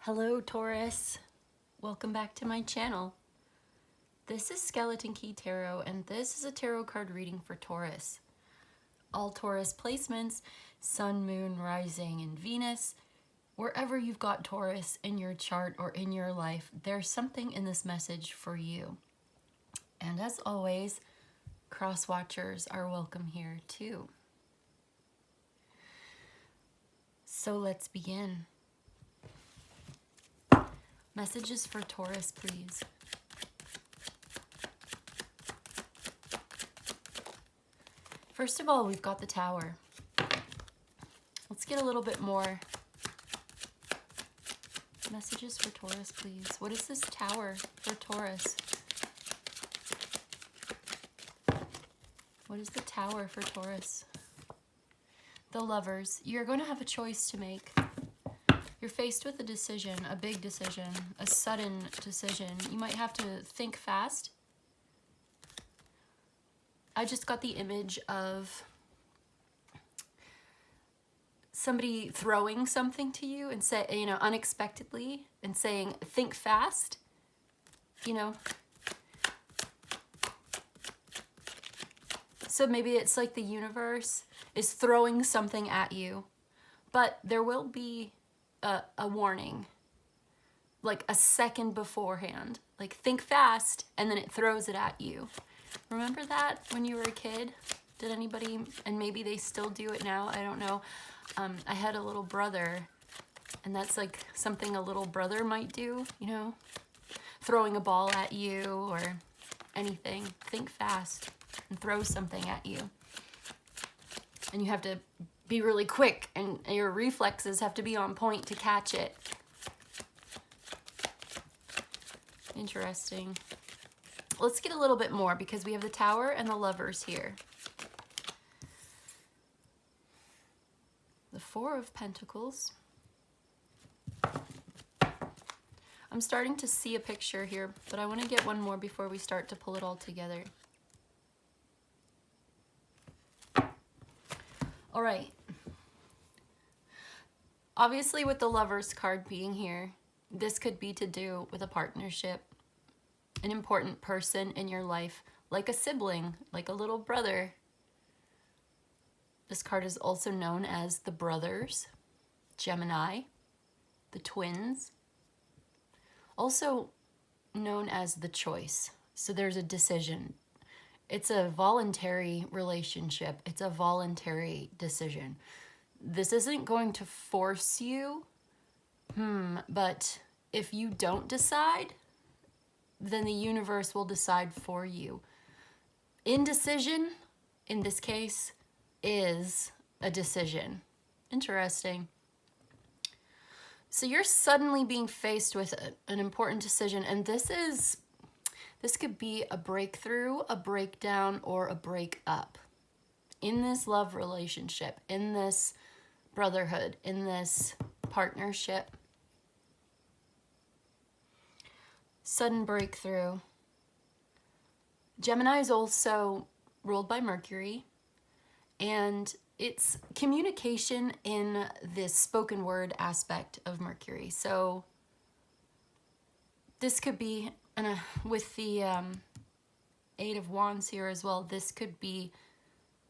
Hello Taurus, welcome back to my channel. This is Skeleton Key Tarot and this is a tarot card reading for Taurus. All Taurus placements, Sun, Moon, Rising, and Venus, wherever you've got Taurus in your chart or in your life, there's something in this message for you. And as always, cross watchers are welcome here too. So let's begin. Messages for Taurus, please. First of all, we've got the Tower. Let's get a little bit more. Messages for Taurus, please. What is this Tower for Taurus? What is the Tower for Taurus? The Lovers. You're going to have a choice to make. You're faced with a decision, a big decision, a sudden decision. You might have to think fast. I just got the image of somebody throwing something to you and say, unexpectedly and saying, think fast, So maybe it's like the universe is throwing something at you, but there will be a warning, like a second beforehand, like think fast, and then it throws it at you. Remember that when you were a kid? Did anybody, and maybe they still do it now, I don't know. I had a little brother, and that's like something a little brother might do, throwing a ball at you or anything. Think fast and throw something at you. And you have to be really quick, and your reflexes have to be on point to catch it. Interesting. Let's get a little bit more because we have the Tower and the Lovers here. The Four of Pentacles. I'm starting to see a picture here, but I want to get one more before we start to pull it all together. All right. Obviously, with the Lovers card being here, this could be to do with a partnership, an important person in your life, like a sibling, like a little brother. This card is also known as the Brothers, Gemini, the Twins, also known as the Choice. So there's a decision. It's a voluntary relationship. It's a voluntary decision. This isn't going to force you, but if you don't decide, then the universe will decide for you. Indecision, in this case, is a decision. Interesting. So you're suddenly being faced with an important decision, and this could be a breakthrough, a breakdown, or a breakup in this love relationship, in this brotherhood, in this partnership. Sudden breakthrough. Gemini is also ruled by Mercury, and it's communication in this spoken word aspect of Mercury. So this could be, with the Eight of Wands here as well, this could be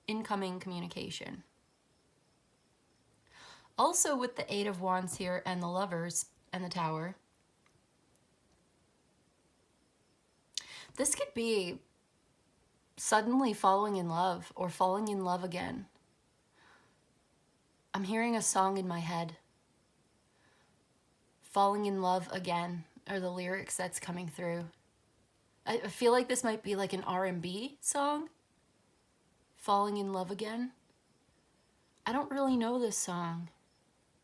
incoming communication. Also with the Eight of Wands here and the Lovers and the Tower, this could be suddenly falling in love or falling in love again. I'm hearing a song in my head. Falling in love again are the lyrics that's coming through. I feel like this might be like an R&B song. Falling in love again. I don't really know this song.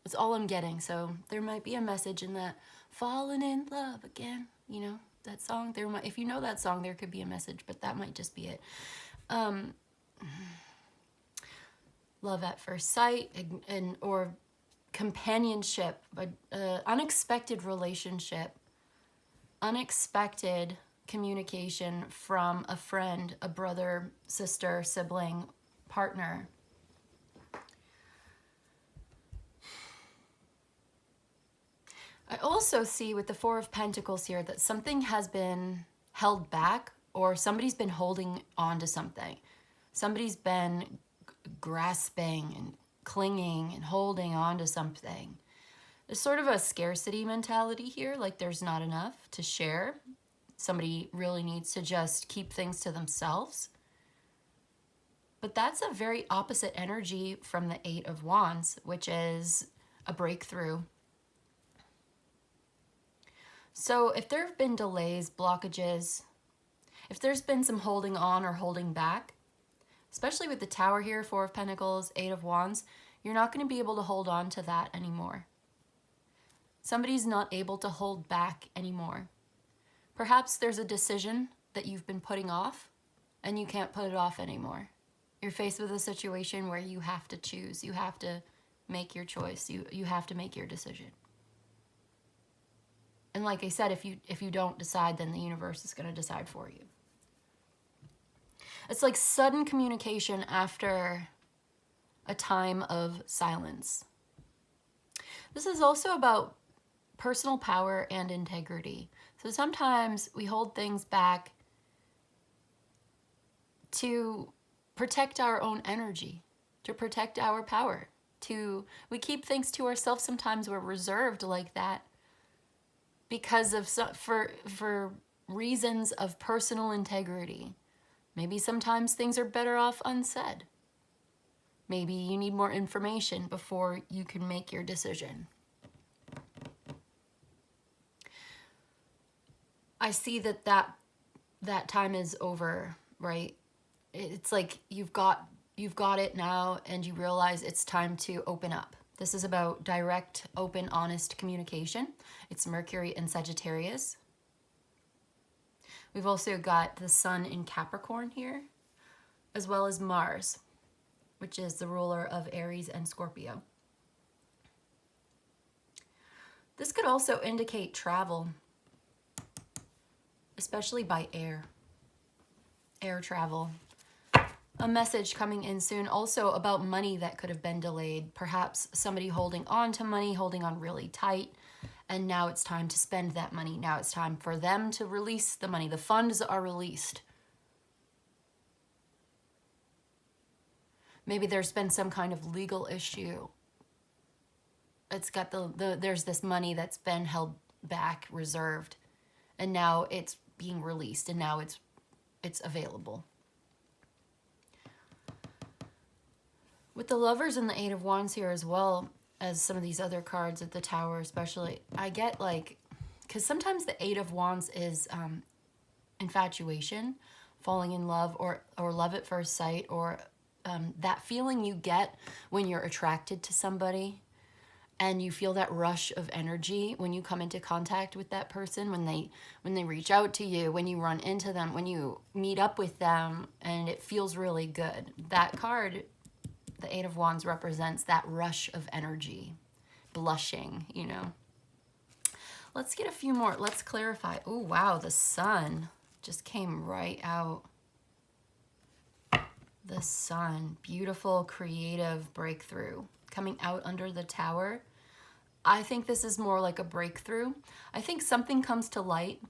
That's all I'm getting, so there might be a message in that. Falling in love again, that song. If you know that song, there could be a message, but that might just be it. Love at first sight, or companionship, unexpected relationship, unexpected communication from a friend, a brother, sister, sibling, partner. I also see with the Four of Pentacles here that something has been held back, or somebody's been holding on to something. Somebody's been grasping and clinging and holding on to something. There's sort of a scarcity mentality here, like there's not enough to share. Somebody really needs to just keep things to themselves. But that's a very opposite energy from the Eight of Wands, which is a breakthrough. So if there have been delays, blockages, if there's been some holding on or holding back, especially with the Tower here, Four of Pentacles, Eight of Wands, you're not going to be able to hold on to that anymore. Somebody's not able to hold back anymore. Perhaps there's a decision that you've been putting off and you can't put it off anymore. You're faced with a situation where you have to choose. You have to make your choice. You have to make your decision. And like I said, if you don't decide, then the universe is going to decide for you. It's like sudden communication after a time of silence. This is also about personal power and integrity. So sometimes we hold things back to protect our own energy, to protect our power. We keep things to ourselves. Sometimes we're reserved like that because of for reasons of personal integrity. Maybe sometimes things are better off unsaid. Maybe you need more information before you can make your decision. I see that time is over, right? It's like you've got it now and you realize it's time to open up. This is about direct, open, honest communication. It's Mercury and Sagittarius. We've also got the Sun in Capricorn here, as well as Mars, which is the ruler of Aries and Scorpio. This could also indicate travel, especially by air travel. A message coming in soon also about money that could have been delayed. Perhaps somebody holding on to money, holding on really tight, and now it's time to spend that money. Now it's time for them to release the money. The funds are released. Maybe there's been some kind of legal issue. It's got there's this money that's been held back, reserved, and now it's being released, and now it's available. With the Lovers and the Eight of Wands here, as well as some of these other cards at the Tower especially, I get like, because sometimes the Eight of Wands is infatuation, falling in love, or love at first sight, or that feeling you get when you're attracted to somebody and you feel that rush of energy when you come into contact with that person, when they reach out to you, when you run into them, when you meet up with them, and it feels really good. That card, the Eight of Wands, represents that rush of energy, blushing, you know. Let's get a few more. Let's clarify. Oh, wow, the Sun just came right out. The Sun, beautiful, creative breakthrough coming out under the Tower. I think this is more like a breakthrough. I think something comes to light.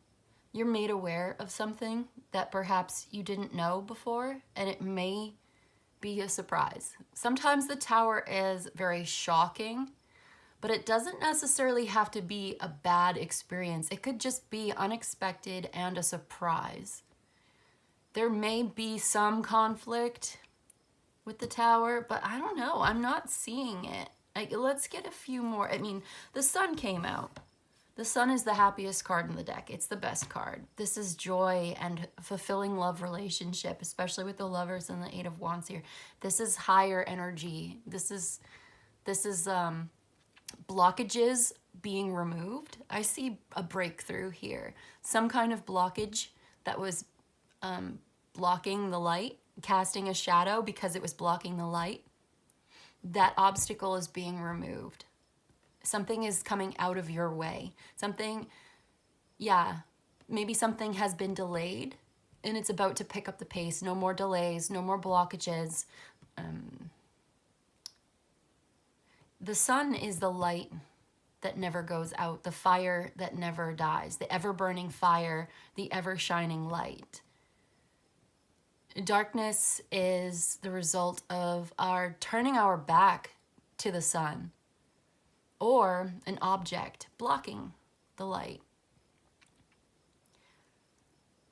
You're made aware of something that perhaps you didn't know before, and it may be a surprise. Sometimes the Tower is very shocking, but it doesn't necessarily have to be a bad experience. It could just be unexpected and a surprise. There may be some conflict with the Tower, but I don't know. I'm not seeing it. Let's get a few more. I mean, the Sun came out. The Sun is the happiest card in the deck. It's the best card. This is joy and fulfilling love relationship, especially with the Lovers and the Eight of Wands here. This is higher energy. This is blockages being removed. I see a breakthrough here. Some kind of blockage that was blocking the light, casting a shadow because it was blocking the light. That obstacle is being removed. Something is coming out of your way. Something, yeah, maybe something has been delayed and it's about to pick up the pace. No more delays, no more blockages. The Sun is the light that never goes out, the fire that never dies, the ever-burning fire, the ever-shining light. Darkness is the result of our turning our back to the sun, or an object blocking the light.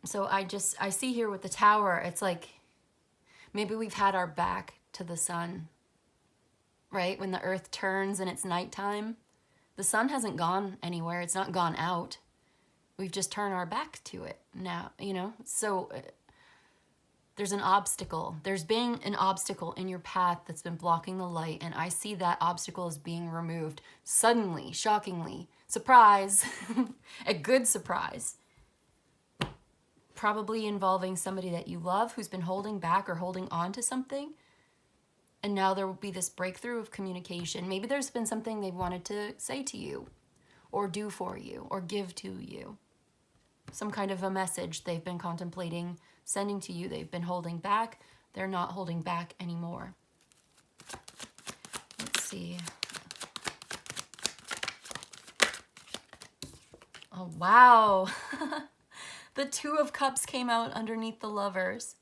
So I see here with the tower, it's like maybe we've had our back to the sun, right? When the earth turns and it's nighttime, the sun hasn't gone anywhere. It's not gone out. We've just turned our back to it now, you know? So there's an obstacle. There's been an obstacle in your path that's been blocking the light, and I see that obstacle is being removed suddenly, shockingly. Surprise! A good surprise. Probably involving somebody that you love who's been holding back or holding on to something. And now there will be this breakthrough of communication. Maybe there's been something they've wanted to say to you, or do for you, or give to you. Some kind of a message they've been contemplating sending to you. They've been holding back. They're not holding back anymore. Let's see. Oh, wow. The Two of Cups came out underneath the Lovers.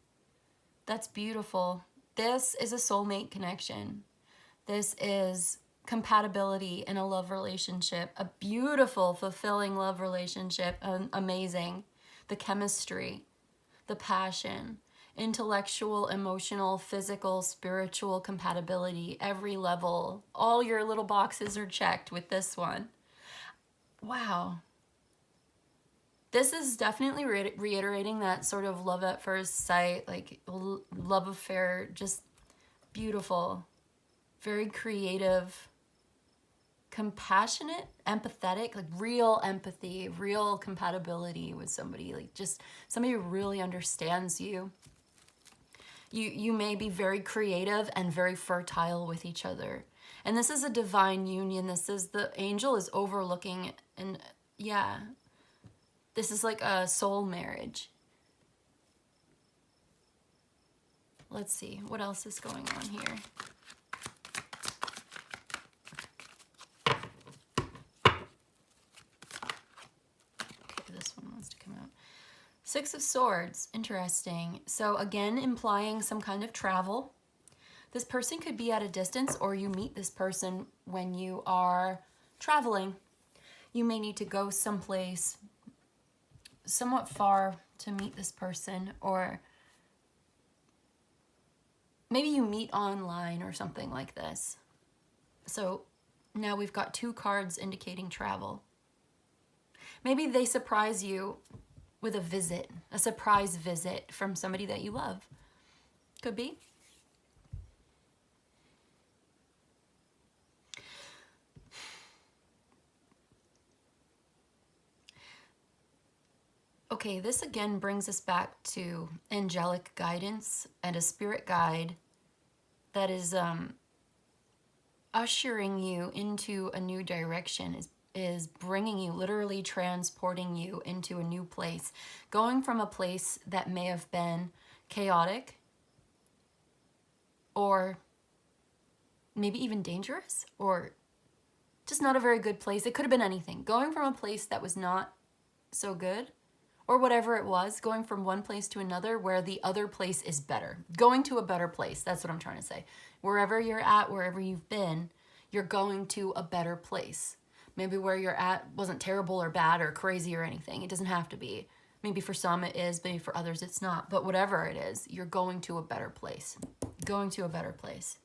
That's beautiful. This is a soulmate connection. This is compatibility in a love relationship, a beautiful, fulfilling love relationship, amazing. The chemistry, the passion, intellectual, emotional, physical, spiritual compatibility, every level. All your little boxes are checked with this one. Wow. This is definitely reiterating that sort of love at first sight, like love affair, just beautiful, very creative, compassionate, empathetic, like real empathy, real compatibility with somebody, like just somebody who really understands you. You may be very creative and very fertile with each other. And this is a divine union. This is, the angel is overlooking, and yeah, this is like a soul marriage. Let's see, what else is going on here? Okay, this one wants to come out. Six of Swords, interesting. So again, implying some kind of travel. This person could be at a distance, or you meet this person when you are traveling. You may need to go someplace somewhat far to meet this person, or maybe you meet online or something like this. So now we've got two cards indicating travel. Maybe they surprise you with a visit, a surprise visit from somebody that you love. Could be. Okay, this again brings us back to angelic guidance and a spirit guide that is ushering you into a new direction, is bringing you, literally transporting you into a new place, going from a place that may have been chaotic or maybe even dangerous or just not a very good place. It could have been anything. Going from a place that was not so good, or whatever it was, going from one place to another where the other place is better. Going to a better place, that's what I'm trying to say. Wherever you're at, wherever you've been, you're going to a better place. Maybe where you're at wasn't terrible or bad or crazy or anything. It doesn't have to be. Maybe for some it is, maybe for others it's not. But whatever it is, you're going to a better place. Going to a better place.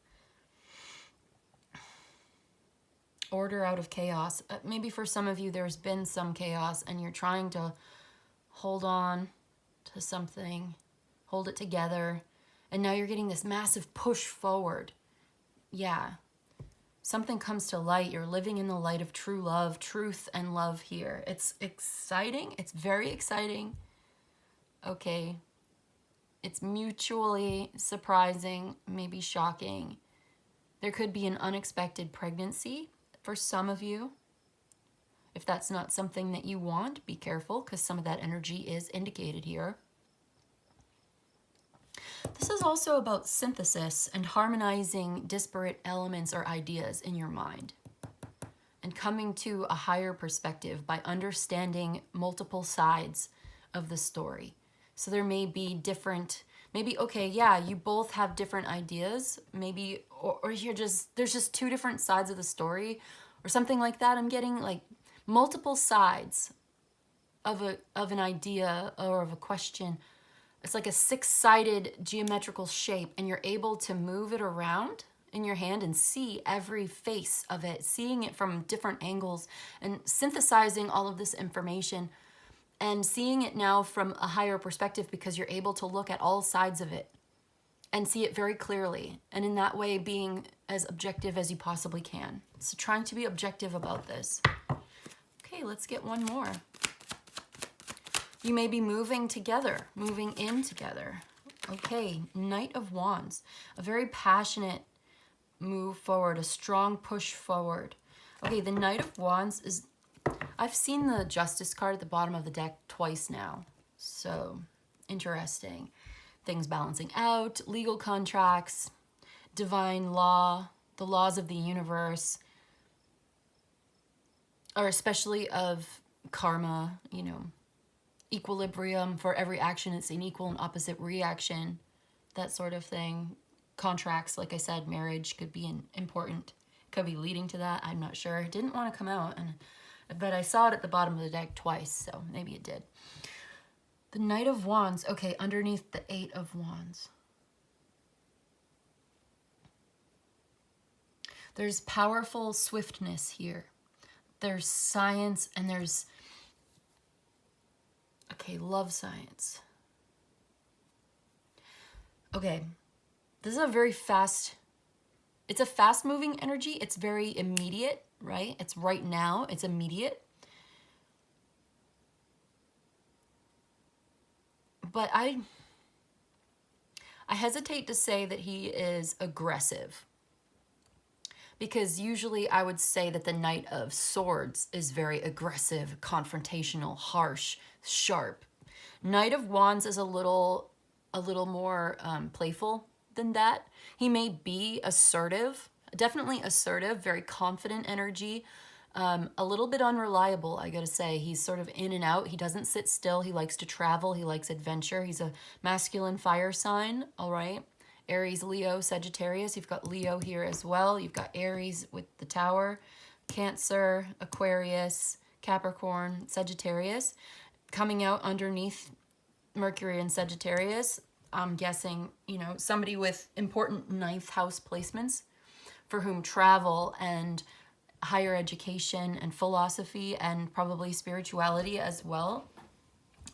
Order out of chaos. Maybe for some of you there's been some chaos and you're trying to hold on to something, hold it together, and now you're getting this massive push forward. Yeah, something comes to light. You're living in the light of true love, truth and love here. It's exciting. It's very exciting. Okay, it's mutually surprising, maybe shocking. There could be an unexpected pregnancy for some of you. If that's not something that you want, be careful, because some of that energy is indicated here. This is also about synthesis and harmonizing disparate elements or ideas in your mind. and coming to a higher perspective by understanding multiple sides of the story. So there may be different, maybe, okay, yeah, you both have different ideas, maybe, or you're just, there's just two different sides of the story or something like that. I'm getting like multiple sides of an idea or of a question. It's like a six-sided geometrical shape, and you're able to move it around in your hand and see every face of it, seeing it from different angles and synthesizing all of this information and seeing it now from a higher perspective, because you're able to look at all sides of it and see it very clearly. And in that way, being as objective as you possibly can. So trying to be objective about this. Okay, let's get one more. You may be moving together, moving in together. Okay, Knight of Wands, a very passionate move forward, a strong push forward. Okay, the Knight of Wands is, I've seen the Justice card at the bottom of the deck twice now. So, interesting. Things balancing out, legal contracts, divine law, the laws of the universe, or especially of karma, you know, equilibrium. For every action, it's an equal and opposite reaction, that sort of thing. Contracts, like I said, marriage could be important, could be leading to that. I'm not sure. It didn't want to come out, but I saw it at the bottom of the deck twice, so maybe it did. The Knight of Wands, okay, underneath the Eight of Wands. There's powerful swiftness here. There's science, and there's, okay, love science. Okay, this is a very fast, it's a fast moving energy. It's very immediate, right? It's right now, it's immediate. But I hesitate to say that he is aggressive, because usually I would say that the Knight of Swords is very aggressive, confrontational, harsh, sharp. Knight of Wands is a little more playful than that. He may be assertive, definitely assertive, very confident energy, a little bit unreliable, I gotta say. He's sort of in and out. He doesn't sit still. He likes to travel. He likes adventure. He's a masculine fire sign, all right? Aries, Leo, Sagittarius. You've got Leo here as well. You've got Aries with the Tower, Cancer, Aquarius, Capricorn, Sagittarius. Coming out underneath Mercury and Sagittarius, I'm guessing, you know, somebody with important ninth house placements for whom travel and higher education and philosophy and probably spirituality as well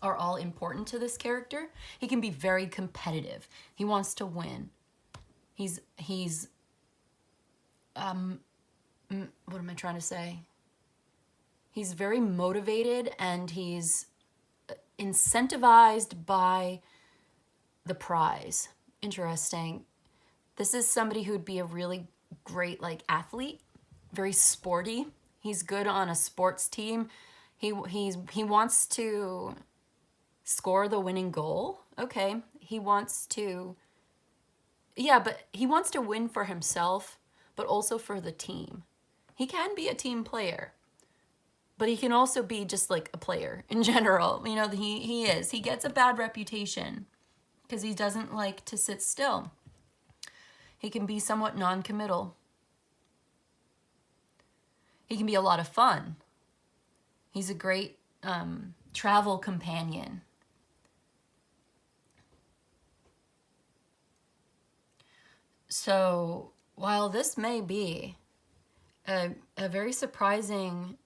are all important to this character. He can be very competitive. He wants to win. He's what am I trying to say? He's very motivated, and he's incentivized by the prize. Interesting. This is somebody who would be a really great like athlete, very sporty. He's good on a sports team. He wants to score the winning goal. Okay. He wants to, yeah, but he wants to win for himself, but also for the team. He can be a team player, but he can also be just like a player in general. You know, he is. He gets a bad reputation because he doesn't like to sit still. He can be somewhat non-committal. He can be a lot of fun. He's a great travel companion. So while this may be a very surprising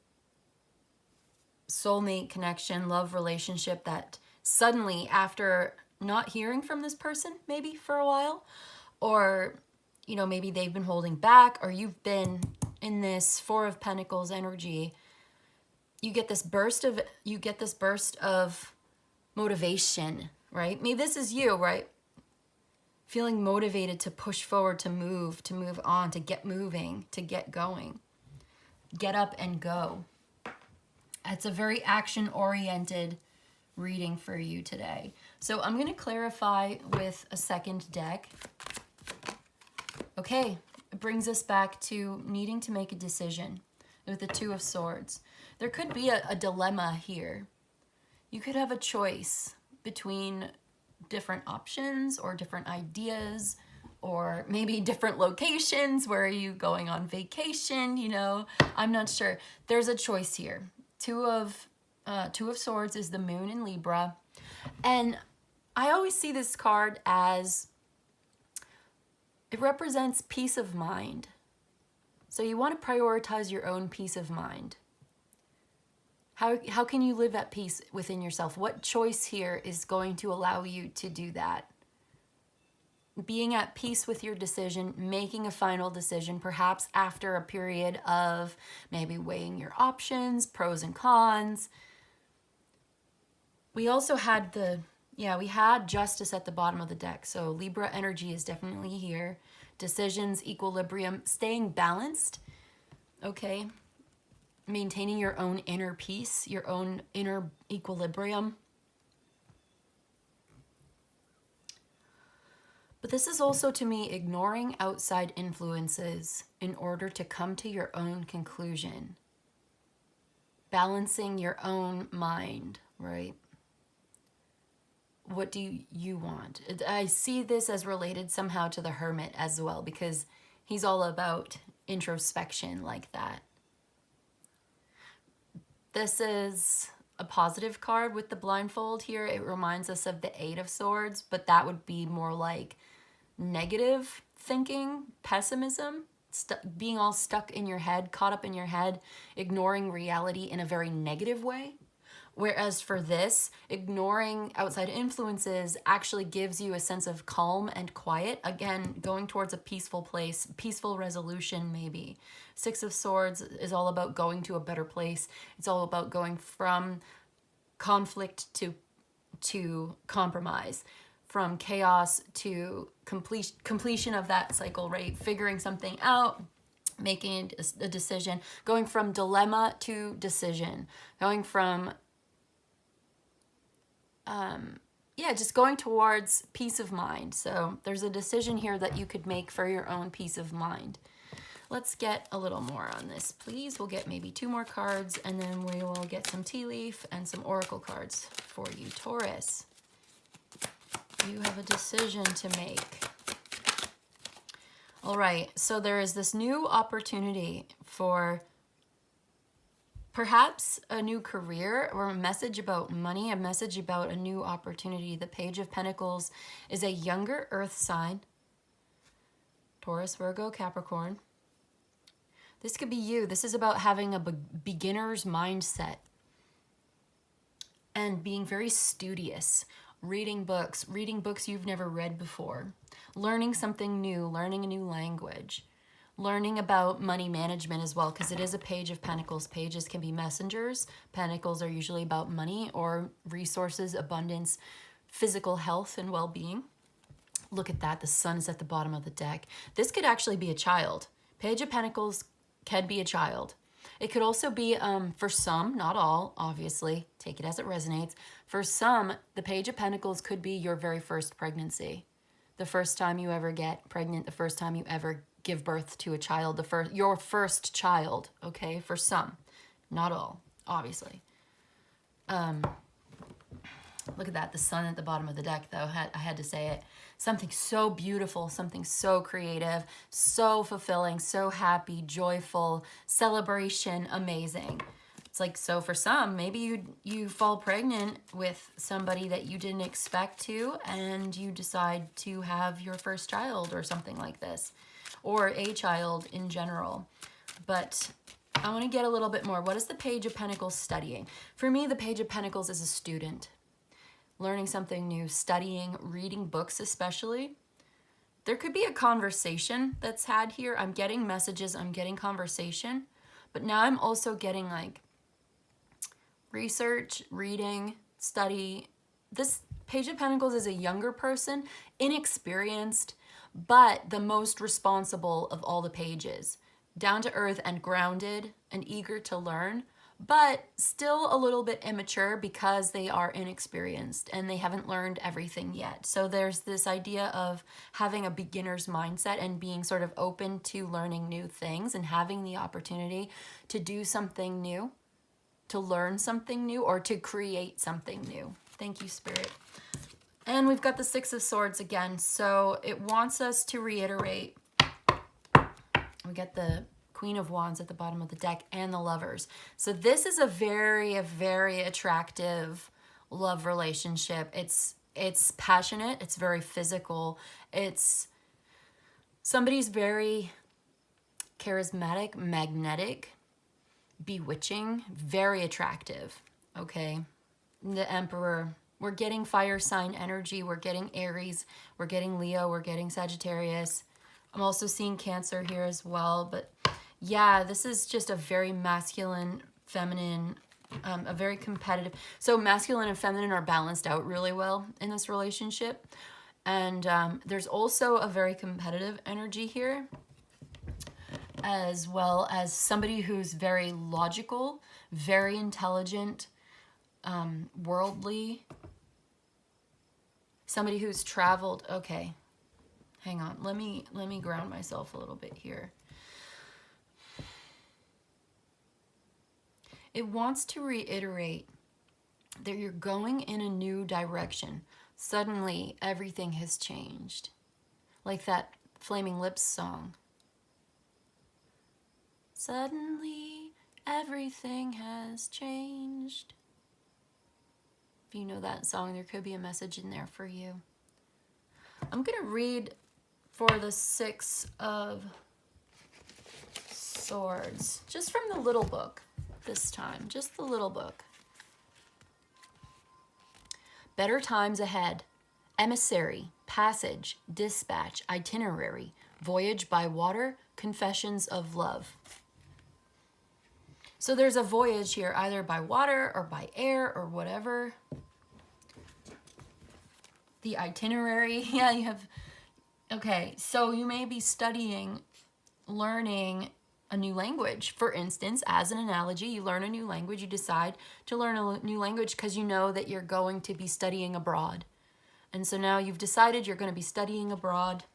soulmate connection, love relationship that suddenly, after not hearing from this person maybe for a while, or, you know, maybe they've been holding back, or you've been in this Four of Pentacles energy, you get this burst of motivation, right? Maybe this is you, right? Feeling motivated to push forward, to move on, to get moving, to get going. Get up and go. It's a very action-oriented reading for you today. So I'm going to clarify with a second deck. Okay, it brings us back to needing to make a decision. with the Two of Swords. There could be a dilemma here. You could have a choice between different options or different ideas, or maybe different locations. Where are you going on vacation? You know, I'm not sure. There's a choice here. Two of Swords is the moon in Libra. And I always see this card as it represents peace of mind. So you want to prioritize your own peace of mind. How can you live at peace within yourself? What choice here is going to allow you to do that? Being at peace with your decision, making a final decision, perhaps after a period of maybe weighing your options, pros and cons. We also had we had Justice at the bottom of the deck. So Libra energy is definitely here. Decisions, equilibrium, staying balanced, okay? Maintaining your own inner peace, your own inner equilibrium. But this is also, to me, ignoring outside influences in order to come to your own conclusion. Balancing your own mind, right? What do you want? I see this as related somehow to the Hermit as well, because he's all about introspection like that. This is a positive card with the blindfold here. It reminds us of the Eight of Swords, but that would be more like negative thinking, pessimism, being all stuck in your head, caught up in your head, ignoring reality in a very negative way. Whereas for this, ignoring outside influences actually gives you a sense of calm and quiet. Again, going towards a peaceful place, peaceful resolution maybe. Six of Swords is all about going to a better place. It's all about going from conflict to compromise, from chaos to completion of that cycle, right? Figuring something out, making a decision, going from dilemma to decision, going from just going towards peace of mind. So there's a decision here that you could make for your own peace of mind. Let's get a little more on this, please. We'll get maybe 2 more cards, and then we will get some tea leaf and some oracle cards for you, Taurus. You have a decision to make. All right, so there is this new opportunity for perhaps a new career or a message about money, a message about a new opportunity. The Page of Pentacles is a younger earth sign. Taurus, Virgo, Capricorn. This could be you. This is about having a beginner's mindset and being very studious, reading books you've never read before, learning something new, learning a new language, learning about money management as well, because it is a Page of Pentacles. Pages can be messengers. Pentacles are usually about money or resources, abundance, physical health, and well-being. Look at that. The Sun is at the bottom of the deck. This could actually be a child. Page of Pentacles can be a child. It could also be, for some, not all, obviously, take it as it resonates. For some, the Page of Pentacles could be your very first pregnancy. The first time you ever get pregnant, the first time you ever give birth to a child, your first child, okay? For some, not all, obviously. Look at that, the Sun at the bottom of the deck, though. I had to say it. Something so beautiful, something so creative, so fulfilling, so happy, joyful, celebration, amazing. It's like, so for some, maybe you fall pregnant with somebody that you didn't expect to, and you decide to have your first child or something like this, or a child in general. But I want to get a little bit more. What is the Page of Pentacles studying? For me, the Page of Pentacles is a student. Learning something new, studying, reading books especially. There could be a conversation that's had here. I'm getting messages, I'm getting conversation, but now I'm also getting like research, reading, study. This Page of Pentacles is a younger person, inexperienced, but the most responsible of all the pages. Down to earth and grounded and eager to learn, but still a little bit immature because they are inexperienced and they haven't learned everything yet. So there's this idea of having a beginner's mindset and being sort of open to learning new things and having the opportunity to do something new, to learn something new, or to create something new. Thank you, Spirit. And we've got the Six of Swords again. So it wants us to reiterate. We get the Queen of Wands at the bottom of the deck and the Lovers. So this is a very attractive love relationship. It's passionate. It's very physical. It's somebody's very charismatic, magnetic, bewitching, very attractive. Okay. The Emperor. We're getting fire sign energy. We're getting Aries. We're getting Leo. We're getting Sagittarius. I'm also seeing Cancer here as well. But yeah, this is just a very masculine, feminine, a very competitive. So masculine and feminine are balanced out really well in this relationship. And there's also a very competitive energy here, as well as somebody who's very logical, very intelligent, worldly, somebody who's traveled. Okay, hang on. Let me ground myself a little bit here. It wants to reiterate that you're going in a new direction. Suddenly, everything has changed. Like that Flaming Lips song. Suddenly, everything has changed. If you know that song, there could be a message in there for you. I'm going to read for the Six of Swords, just from the little book this time, just the little book. Better times ahead. Emissary, passage, dispatch, itinerary, voyage by water, confessions of love. So there's a voyage here, either by water or by air or whatever. The itinerary, yeah, you have, okay, so you may be studying, learning a new language. For instance, as an analogy, you learn a new language, you decide to learn a new language because you know that you're going to be studying abroad. And so now you've decided you're going to be studying abroad.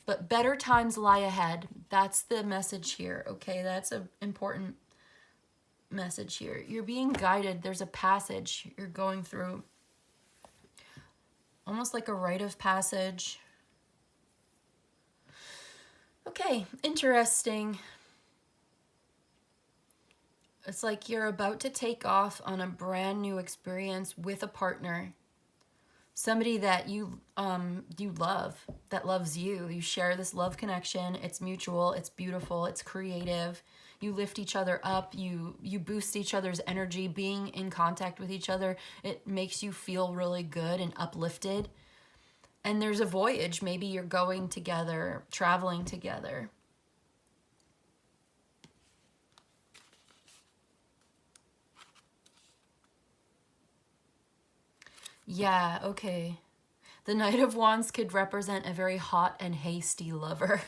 But better times lie ahead. That's the message here, okay? That's an important message here. You're being guided. There's a passage you're going through. Almost like a rite of passage. Okay, interesting. It's like you're about to take off on a brand new experience with a partner. Somebody that you love, that loves you. You share this love connection. It's mutual, it's beautiful, it's creative. You lift each other up, you boost each other's energy. Being in contact with each other, it makes you feel really good and uplifted. And there's a voyage. Maybe you're going together, traveling together. Yeah, okay. The Knight of Wands could represent a very hot and hasty lover.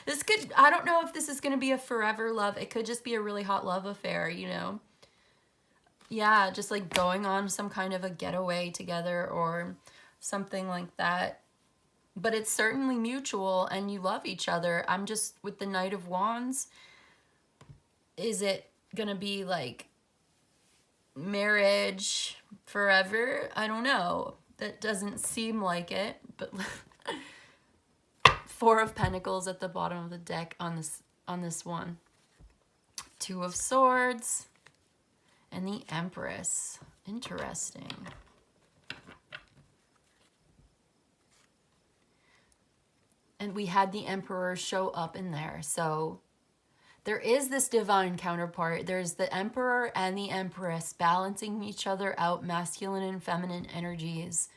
This could, I don't know if this is going to be a forever love. It could just be a really hot love affair, you know? Yeah, just like going on some kind of a getaway together or something like that. But it's certainly mutual and you love each other. I'm just, with the Knight of Wands, is it going to be like marriage forever? I don't know. That doesn't seem like it, but Four of Pentacles at the bottom of the deck on this one. Two of Swords and the Empress. Interesting. And we had the Emperor show up in there. So there is this divine counterpart. There's the Emperor and the Empress balancing each other out, masculine and feminine energies.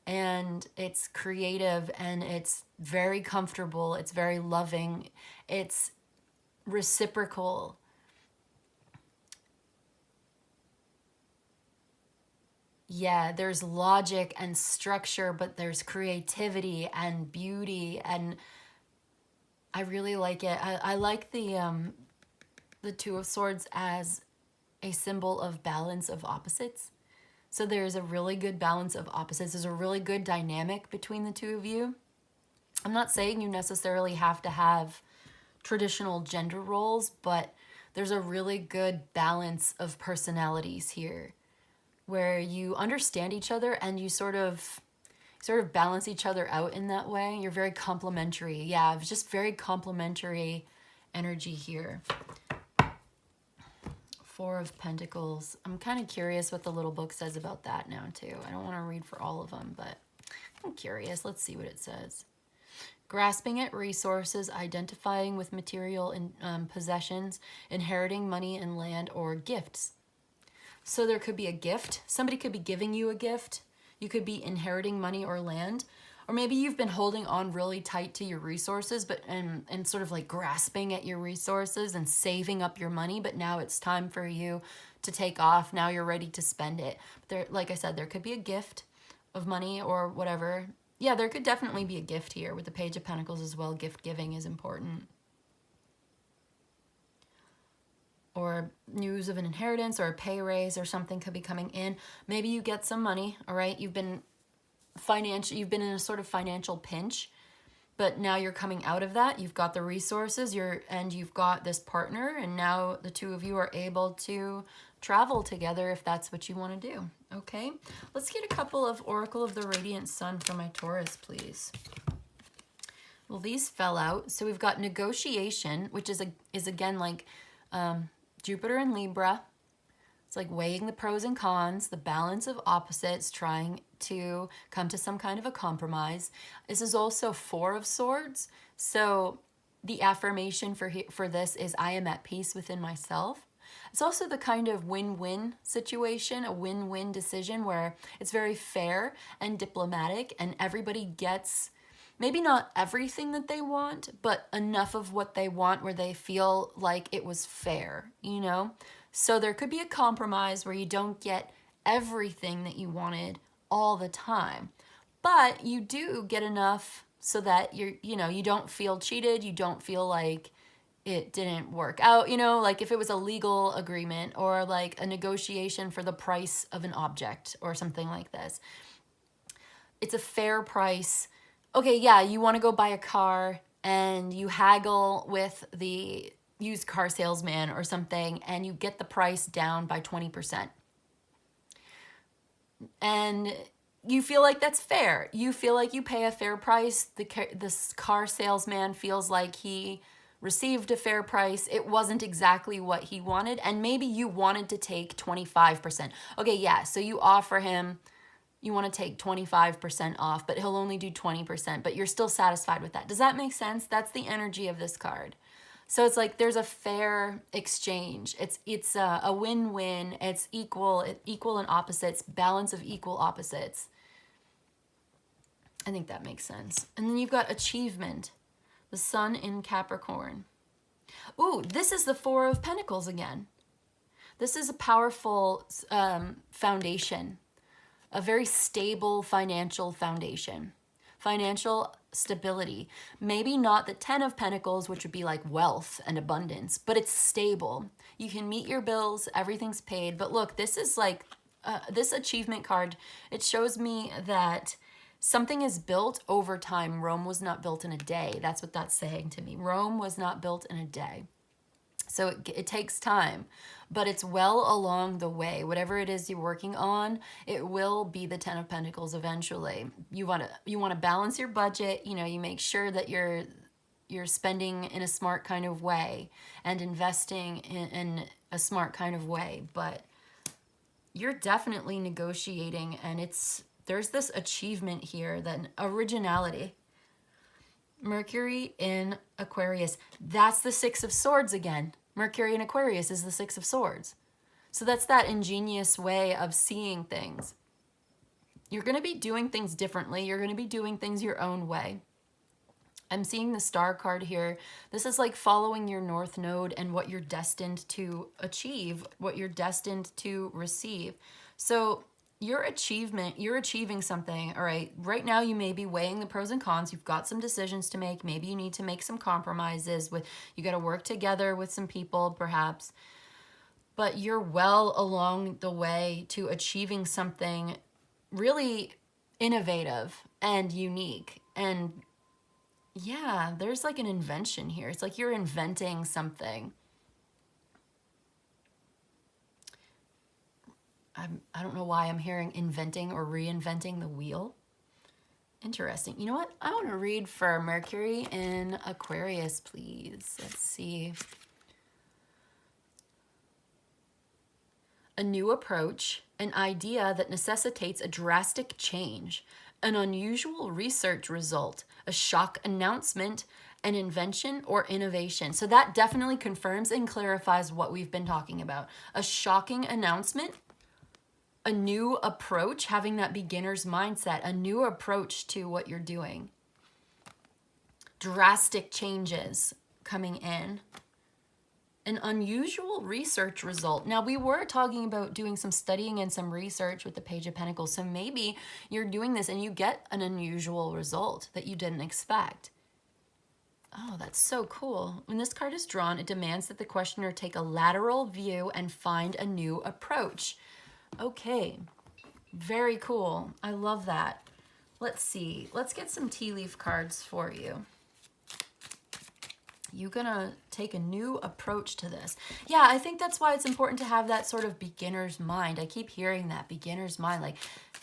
And it's creative and it's very comfortable. It's very loving. It's reciprocal. Yeah, there's logic and structure, but there's creativity and beauty, and I really like it. I like the the Two of Swords as a symbol of balance of opposites. So there's a really good balance of opposites. There's a really good dynamic between the two of you. I'm not saying you necessarily have to have traditional gender roles, but there's a really good balance of personalities here where you understand each other and you sort of balance each other out in that way. You're very complementary. Yeah, it's just very complementary energy here. Four of Pentacles. I'm kind of curious what the little book says about that now too. I don't want to read for all of them, but I'm curious. Let's see what it says. Grasping at resources, identifying with material and possessions, inheriting money and land, or gifts. So there could be a gift. Somebody could be giving you a gift. You could be inheriting money or land. Or maybe you've been holding on really tight to your resources, but and sort of like grasping at your resources and saving up your money, but now it's time for you to take off. Now you're ready to spend it. There, like I said, there could be a gift of money or whatever. Yeah, there could definitely be a gift here with the Page of Pentacles as well. Gift giving is important. Or news of an inheritance or a pay raise or something could be coming in. Maybe you get some money, all right? You've been in a sort of financial pinch, but now you're coming out of that. You've got the resources, and you've got this partner, and now the two of you are able to travel together if that's what you want to do. Okay, let's get a couple of Oracle of the Radiant Sun for my Taurus, please. Well, these fell out. So we've got negotiation, which is again like Jupiter and Libra. It's like weighing the pros and cons, the balance of opposites, trying to come to some kind of a compromise. This is also Four of Swords. So the affirmation for this is I am at peace within myself. It's also the kind of win-win situation, a win-win decision where it's very fair and diplomatic and everybody gets maybe not everything that they want, but enough of what they want where they feel like it was fair, you know? So there could be a compromise where you don't get everything that you wanted all the time, but you do get enough so that you don't feel cheated, you don't feel like it didn't work out, like if it was a legal agreement or like a negotiation for the price of an object or something like this. It's a fair price. Okay, yeah, you want to go buy a car and you haggle with the used car salesman or something and you get the price down by 20%. And you feel like that's fair. You feel like you pay a fair price. This car salesman feels like he received a fair price. It wasn't exactly what he wanted. And maybe you wanted to take 25%. Okay, yeah, so you offer him, you want to take 25% off, but he'll only do 20%, but you're still satisfied with that. Does that make sense? That's the energy of this card. So it's like there's a fair exchange. It's a win-win. It's equal and opposites, balance of equal opposites. I think that makes sense. And then you've got achievement, the Sun in Capricorn. Ooh, this is the Four of Pentacles again. This is a powerful foundation, a very stable financial foundation, financial stability. Maybe not the Ten of Pentacles, which would be like wealth and abundance, but it's stable. You can meet your bills, everything's paid. But look, this is like, this achievement card, it shows me that something is built over time. Rome was not built in a day. That's what that's saying to me. Rome was not built in a day. So it takes time, but it's well along the way. Whatever it is you're working on, it will be the Ten of Pentacles eventually. You want to balance your budget. You make sure that you're spending in a smart kind of way and investing in a smart kind of way. But you're definitely negotiating, and there's this achievement here, that originality. Mercury in Aquarius. That's the Six of Swords again. Mercury in Aquarius is the Six of Swords. So that's that ingenious way of seeing things. You're going to be doing things differently. You're going to be doing things your own way. I'm seeing the Star card here. This is like following your North Node and what you're destined to achieve, what you're destined to receive. So your achievement, you're achieving something, all right? Right now you may be weighing the pros and cons. You've got some decisions to make. Maybe you need to make some compromises with, you got to work together with some people perhaps. But you're well along the way to achieving something really innovative and unique. And yeah, there's like an invention here. It's like you're inventing something. I don't know why I'm hearing inventing or reinventing the wheel. Interesting. You know what? I want to read for Mercury in Aquarius, please. Let's see. A new approach, an idea that necessitates a drastic change, an unusual research result, a shock announcement, an invention or innovation. So that definitely confirms and clarifies what we've been talking about. A shocking announcement, a new approach, having that beginner's mindset, a new approach to what you're doing. Drastic changes coming in. An unusual research result. Now, we were talking about doing some studying and some research with the Page of Pentacles. So maybe you're doing this and you get an unusual result that you didn't expect. Oh, that's so cool. When this card is drawn, it demands that the questioner take a lateral view and find a new approach. Okay, very cool. I love that. Let's see. Let's get some tea leaf cards for you. You're gonna take a new approach to this. Yeah, I think that's why it's important to have that sort of beginner's mind. I keep hearing that, beginner's mind. Like,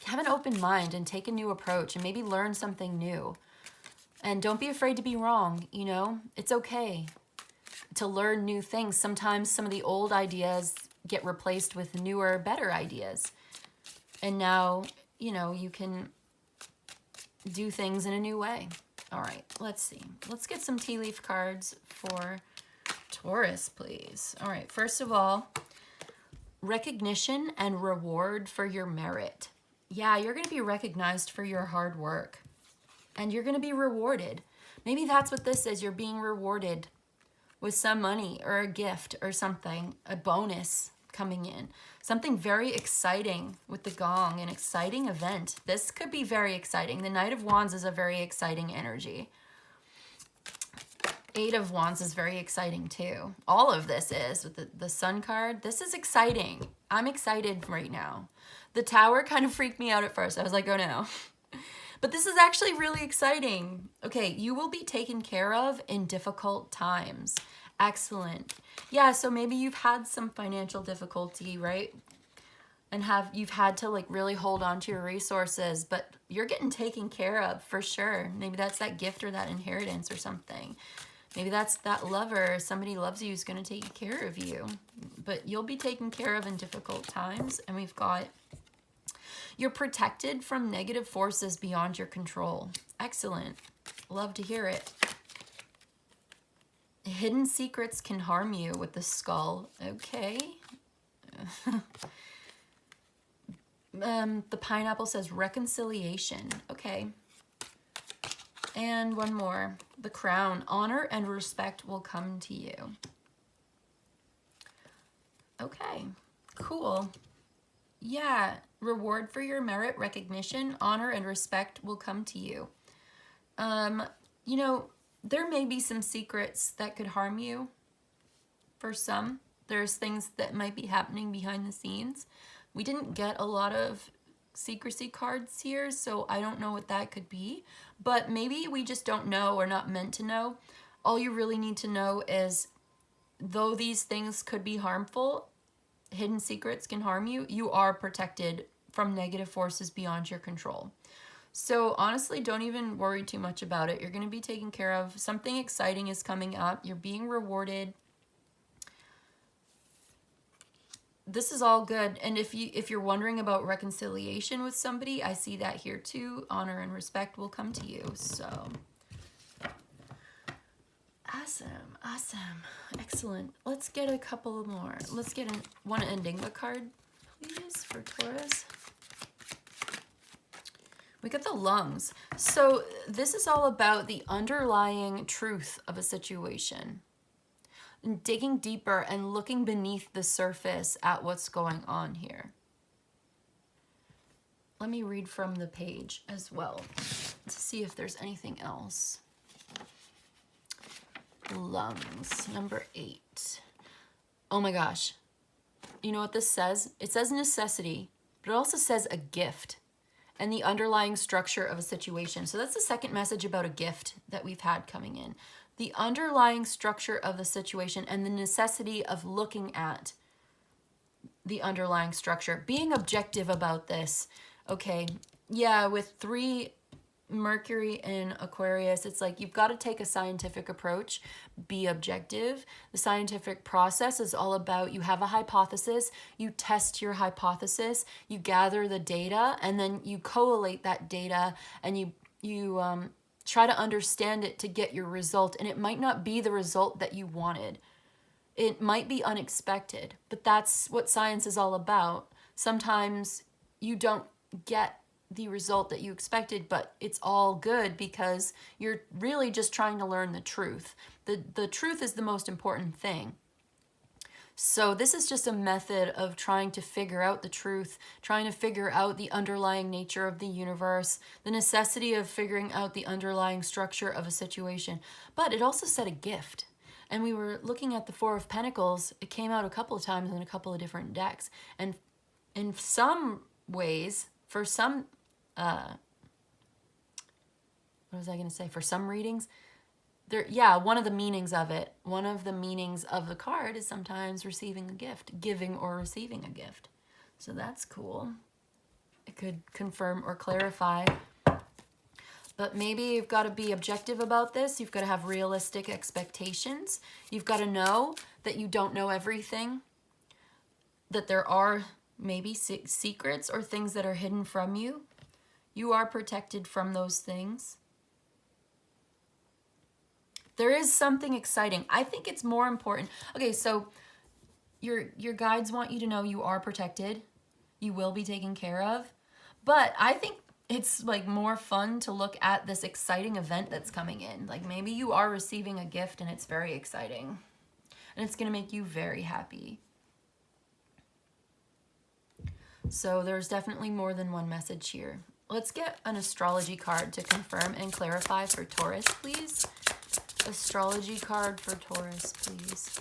have an open mind and take a new approach and maybe learn something new. And don't be afraid to be wrong, you know? It's okay to learn new things. Sometimes some of the old ideas get replaced with newer, better ideas. And now, you know, you can do things in a new way. All right, let's see. Let's get some tea leaf cards for Taurus, please. All right, first of all, recognition and reward for your merit. Yeah, you're going to be recognized for your hard work. And you're going to be rewarded. Maybe that's what this is. You're being rewarded with some money or a gift or something, a bonus coming in. Something very exciting with the gong, an exciting event. This could be very exciting. The Knight of Wands is a very exciting energy. Eight of Wands is very exciting too. All of this is with the Sun card. This is exciting. I'm excited right now. The Tower kind of freaked me out at first. I was like, oh no. But this is actually really exciting. Okay, you will be taken care of in difficult times. Excellent. Yeah, so maybe you've had some financial difficulty, right? And you've had to like really hold on to your resources, but you're getting taken care of for sure. Maybe that's that gift or that inheritance or something. Maybe that's that lover, somebody loves you, is going to take care of you. But you'll be taken care of in difficult times. And we've got, you're protected from negative forces beyond your control. Excellent. Love to hear it. Hidden secrets can harm you with the skull. Okay. The pineapple says reconciliation. Okay. And one more. The crown. Honor and respect will come to you. Okay. Cool. Yeah. Reward for your merit, recognition, honor, and respect will come to you. You know, there may be some secrets that could harm you. For some, there's things that might be happening behind the scenes. We didn't get a lot of secrecy cards here, so I don't know what that could be. But maybe we just don't know or not meant to know. All you really need to know is, though these things could be harmful, hidden secrets can harm you, you are protected from negative forces beyond your control. So honestly, don't even worry too much about it. You're going to be taken care of. Something exciting is coming up. You're being rewarded. This is all good. And if you're wondering about reconciliation with somebody, I see that here too. Honor and respect will come to you. So awesome. Awesome. Excellent. Let's get a couple more. Let's get one Enigma card, please, for Taurus. We got the lungs. So this is all about the underlying truth of a situation. And digging deeper and looking beneath the surface at what's going on here. let me read from the page as well to see if there's anything else. Lungs, number 8. Oh my gosh. You know what this says? It says necessity, but it also says a gift and the underlying structure of a situation. So that's the second message about a gift that we've had coming in. The underlying structure of the situation and the necessity of looking at the underlying structure. Being objective about this. Okay, yeah, with 3 Mercury in Aquarius, it's like you've got to take a scientific approach, be objective. The scientific process is all about you have a hypothesis, you test your hypothesis, you gather the data, and then you collate that data and you try to understand it to get your result. And it might not be the result that you wanted. It might be unexpected, but that's what science is all about. Sometimes you don't get the result that you expected, but it's all good because you're really just trying to learn the truth. The truth is the most important thing. So this is just a method of trying to figure out the truth, trying to figure out the underlying nature of the universe, the necessity of figuring out the underlying structure of a situation. But it also said a gift. And we were looking at the 4 of Pentacles. It came out a couple of times in a couple of different decks. And in some ways, for some what was I going to say? For some readings, one of the meanings of it, one of the meanings of the card is sometimes receiving a gift, giving or receiving a gift. So that's cool. It could confirm or clarify. But maybe you've got to be objective about this. You've got to have realistic expectations. You've got to know that you don't know everything, that there are maybe secrets or things that are hidden from you. You are protected from those things. There is something exciting. I think it's more important. Okay, so your guides want you to know you are protected. You will be taken care of. But I think it's like more fun to look at this exciting event that's coming in. Like maybe you are receiving a gift and it's very exciting. And it's going to make you very happy. So there's definitely more than one message here. Let's get an astrology card to confirm and clarify for Taurus, please. Astrology card for Taurus, please.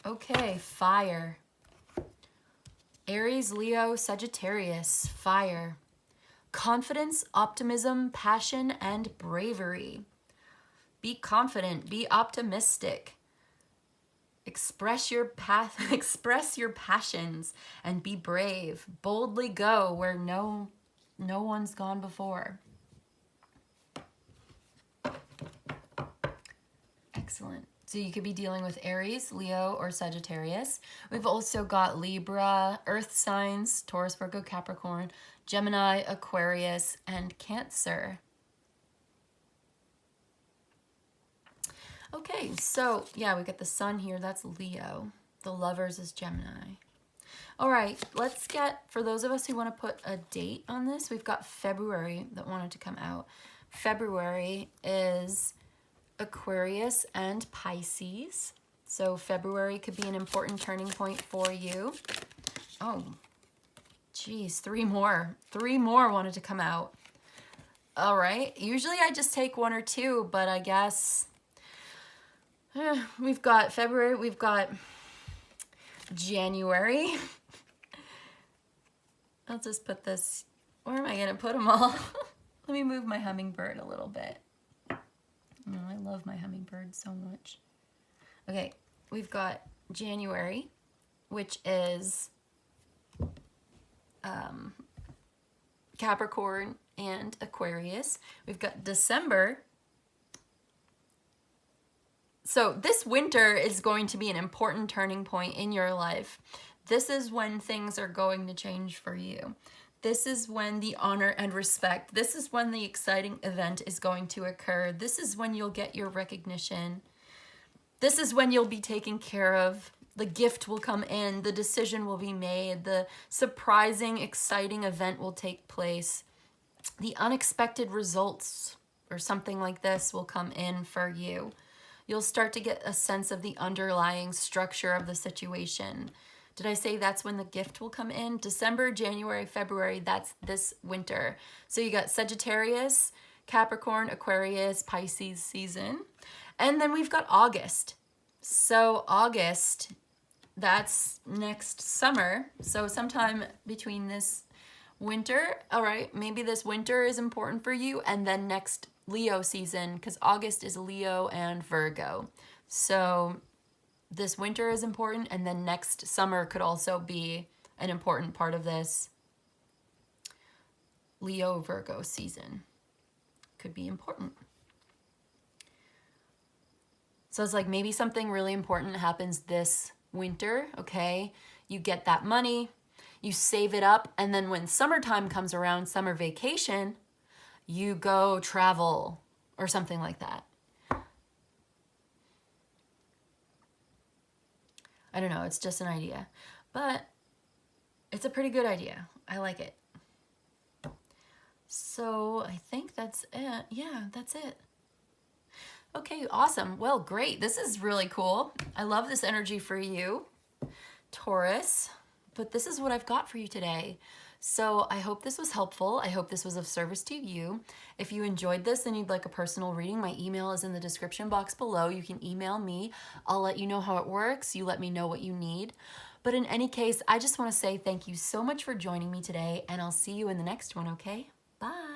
Okay, fire. Aries, Leo, Sagittarius, fire. Confidence, optimism, passion, and bravery. Be confident, be optimistic. Express your passions and be brave. Boldly go where no one's gone before. Excellent. So you could be dealing with Aries, Leo, or Sagittarius. We've also got Libra, Earth signs, Taurus, Virgo, Capricorn, Gemini, Aquarius, and Cancer. Okay, so yeah, we got the sun here. That's Leo. The lovers is Gemini. All right, let's get, for those of us who want to put a date on this, we've got February that wanted to come out. February is Aquarius and Pisces. So February could be an important turning point for you. Oh, geez, 3 more. 3 more wanted to come out. All right, usually I just take 1 or 2, but I guess... we've got February, we've got January. I'll just put this, where am I going to put them all? Let me move my hummingbird a little bit. Oh, I love my hummingbird so much. Okay, we've got January, which is Capricorn and Aquarius. We've got December. So this winter is going to be an important turning point in your life. This is when things are going to change for you. This is when the honor and respect, this is when the exciting event is going to occur. This is when you'll get your recognition. This is when you'll be taken care of. The gift will come in. The decision will be made. The surprising, exciting event will take place. The unexpected results or something like this will come in for you. You'll start to get a sense of the underlying structure of the situation. Did I say that's when the gift will come in? December, January, February, that's this winter. So you got Sagittarius, Capricorn, Aquarius, Pisces season. And then we've got August. So August, that's next summer. So sometime between this winter, all right, maybe this winter is important for you, and then next Leo season, because August is Leo and Virgo. So this winter is important, and then next summer could also be an important part of this Leo Virgo season. Could be important. So it's like maybe something really important happens this winter, okay? You get that money, you save it up, and then when summertime comes around, summer vacation, you go travel or something like that. I don't know, it's just an idea, but it's a pretty good idea. I like it. So I think that's it. Yeah, that's it. Okay, awesome. Well, great. This is really cool. I love this energy for you, Taurus, but this is what I've got for you today. So I hope this was helpful. I hope this was of service to you. If you enjoyed this and you'd like a personal reading, my email is in the description box below. You can email me. I'll let you know how it works. You let me know what you need. But in any case, I just want to say thank you so much for joining me today, and I'll see you in the next one, okay? Bye.